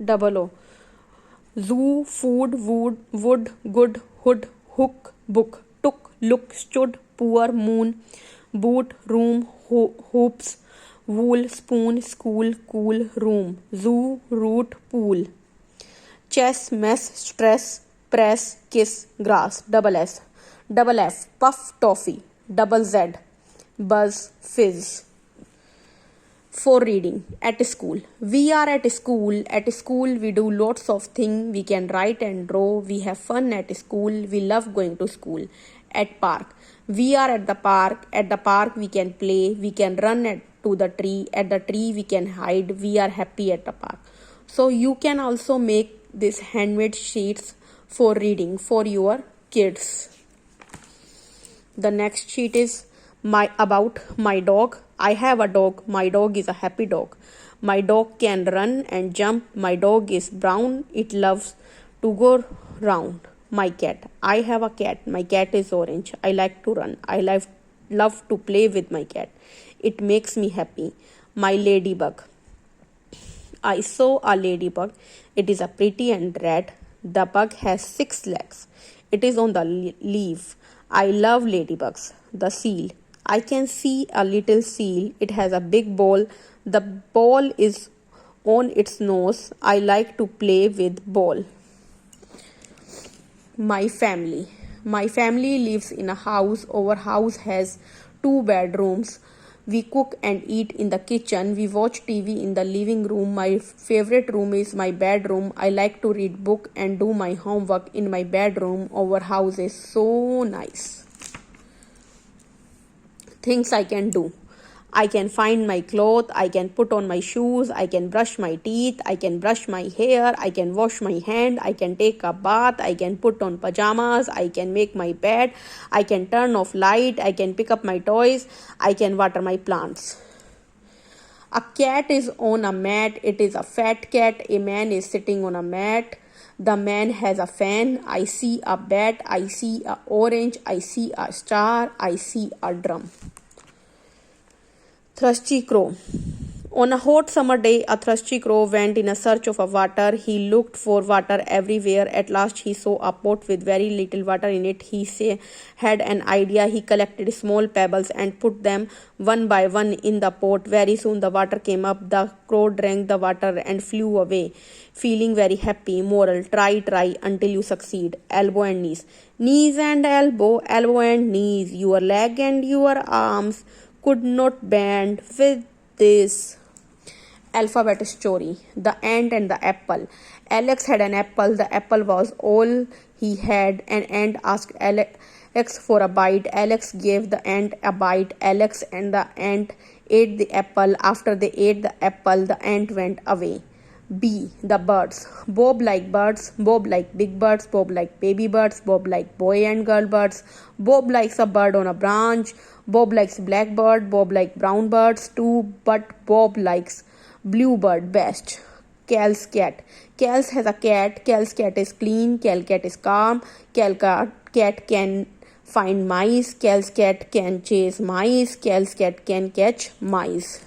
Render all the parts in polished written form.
double O. Zoo, food, wood, good, hood, hook, book, took, look, stood, poor, moon, boot, room, hoops, wool, spoon, school, cool, room, zoo, root, pool. Chess, mess, stress, press, kiss, grass, double S. Double F, puff, toffee, double Z, buzz, fizz. For reading at school. We are at school. At school, we do lots of things. We can write and draw. We have fun at school. We love going to school. At park. We are at the park. At the park, we can play. We can run to the tree. At the tree, we can hide. We are happy at the park. So you can also make this handmade sheets for reading for your kids. The next sheet is about my dog. I have a dog. My dog is a happy dog. My dog can run and jump. My dog is brown. It loves to go round. My cat. I have a cat. My cat is orange. I like to run. I love to play with my cat. It makes me happy. My ladybug. I saw a ladybug. It is a pretty and red. The bug has 6 legs. It is on the leaf. I love ladybugs. The seal. I can see a little seal. It has a big ball. The ball is on its nose. I like to play with ball. My family. My family lives in a house. Our house has 2 bedrooms. We cook and eat in the kitchen. We watch TV in the living room. My favorite room is my bedroom. I like to read book and do my homework in my bedroom. Our house is so nice. Things I can do. I can find my clothes. I can put on my shoes. I can brush my teeth. I can brush my hair. I can wash my hand. I can take a bath. I can put on pajamas. I can make my bed. I can turn off light. I can pick up my toys. I can water my plants. A cat is on a mat. It is a fat cat. A man is sitting on a mat. The man has a fan. I see a bat. I see a orange. I see a star. I see a drum. Thirsty crow. On a hot summer day, a thirsty crow went in a search of water. He looked for water everywhere. At last, he saw a pot with very little water in it. He had an idea. He collected small pebbles and put them one by one in the pot. Very soon, the water came up. The crow drank the water and flew away, feeling very happy. Moral: try until you succeed. Elbow and knees. Knees and elbow and knees. Your leg and your arms could not bend with this. Alphabet story. The ant and the apple. Alex had an apple. The apple was all he had. An ant asked Alex for a bite. Alex gave the ant a bite. Alex and the ant ate the apple. After they ate the apple, the ant went away. B. The birds. Bob like birds. Bob like big birds. Bob like baby birds. Bob like boy and girl birds. Bob likes a bird on a branch. Bob likes blackbird. Bob like brown birds too, but Bob likes bluebird best. Cal's cat. Cal's has a cat. Cal's cat is clean. Cal cat is calm. Cal cat can find mice. Cal's cat can chase mice. Cal's cat can catch mice.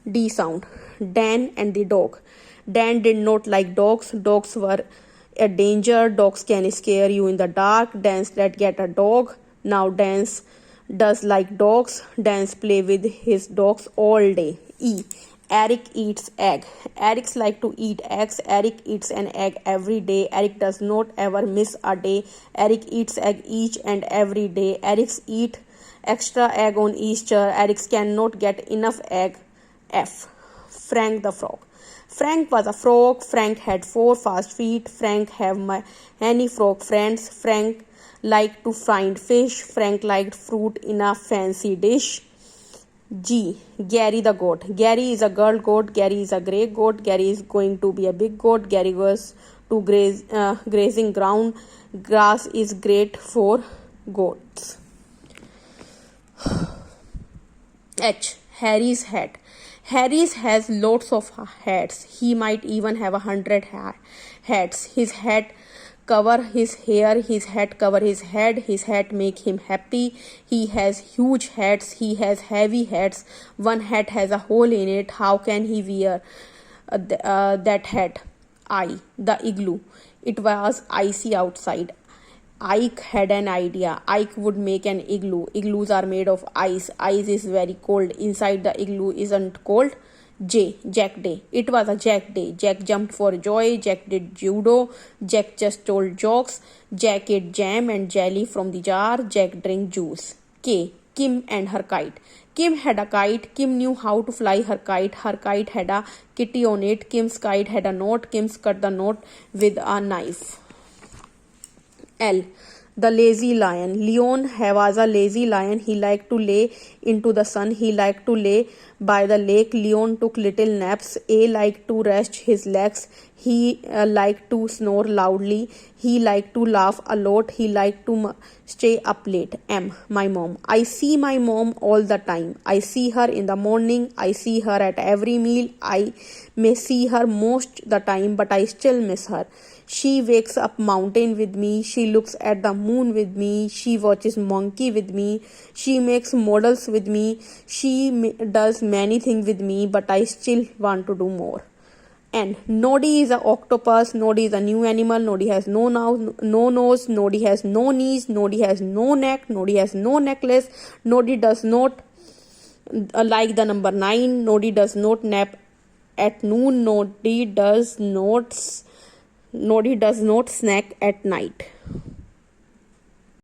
D sound. Dan and the dog. Dan did not like dogs. Dogs were a danger. Dogs can scare you in the dark. Dan let get a dog. Now Dan does like dogs. Dan play with his dogs all day. E. Eric eats egg. Eric like to eat eggs. Eric eats an egg every day. Eric does not ever miss a day. Eric eats egg each and every day. Eric's eat extra egg on Easter. Eric cannot get enough egg. F. Frank the frog. Frank was a frog. Frank had 4 fast feet. Frank have many frog friends. Frank liked to find fish. Frank liked fruit in a fancy dish. G. Gary the goat. Gary is a girl goat. Gary is a grey goat. Gary is going to be a big goat. Gary goes to grazing ground. Grass is great for goats. H. Harry's hat. Harry has lots of hats. He might even have 100 hats. His hat cover his hair. His hat cover his head. His hat make him happy. He has huge hats. He has heavy hats. One hat has a hole in it. How can he wear that had I, the igloo. It was icy outside. Ike had an idea. Ike would make an igloo. Igloos are made of ice. Ice is very cold. Inside the igloo isn't cold. Jack Day. It was a Jack Day. Jack jumped for joy. Jack did judo. Jack just told jokes. Jack ate jam and jelly from the jar. Jack drank juice. Kim and her kite. Kim had a kite. Kim knew how to fly her kite. Her kite had a kitty on it. Kim's kite had a knot. Kim cut the knot with a knife. L. The lazy lion. Leon was a lazy lion. He liked to lay into the sun. He liked to lay by the lake. Leon took little naps. A liked to rest his legs. He liked to snore loudly. He liked to laugh a lot. He liked to stay up late. M. My mom. I see my mom all the time. I see her in the morning. I see her at every meal. I may see her most the time, but I still miss her. She wakes up mountain with me. She looks at the moon with me. She watches monkey with me. She makes models with me. She does many things with me, but I still want to do more. And Noddy is an octopus. Noddy is a new animal. Noddy has no nose. Noddy has no knees. Noddy has no neck. Noddy has no necklace. Noddy does not like the number 9. Noddy does not nap at noon. Noddy does not snack at night.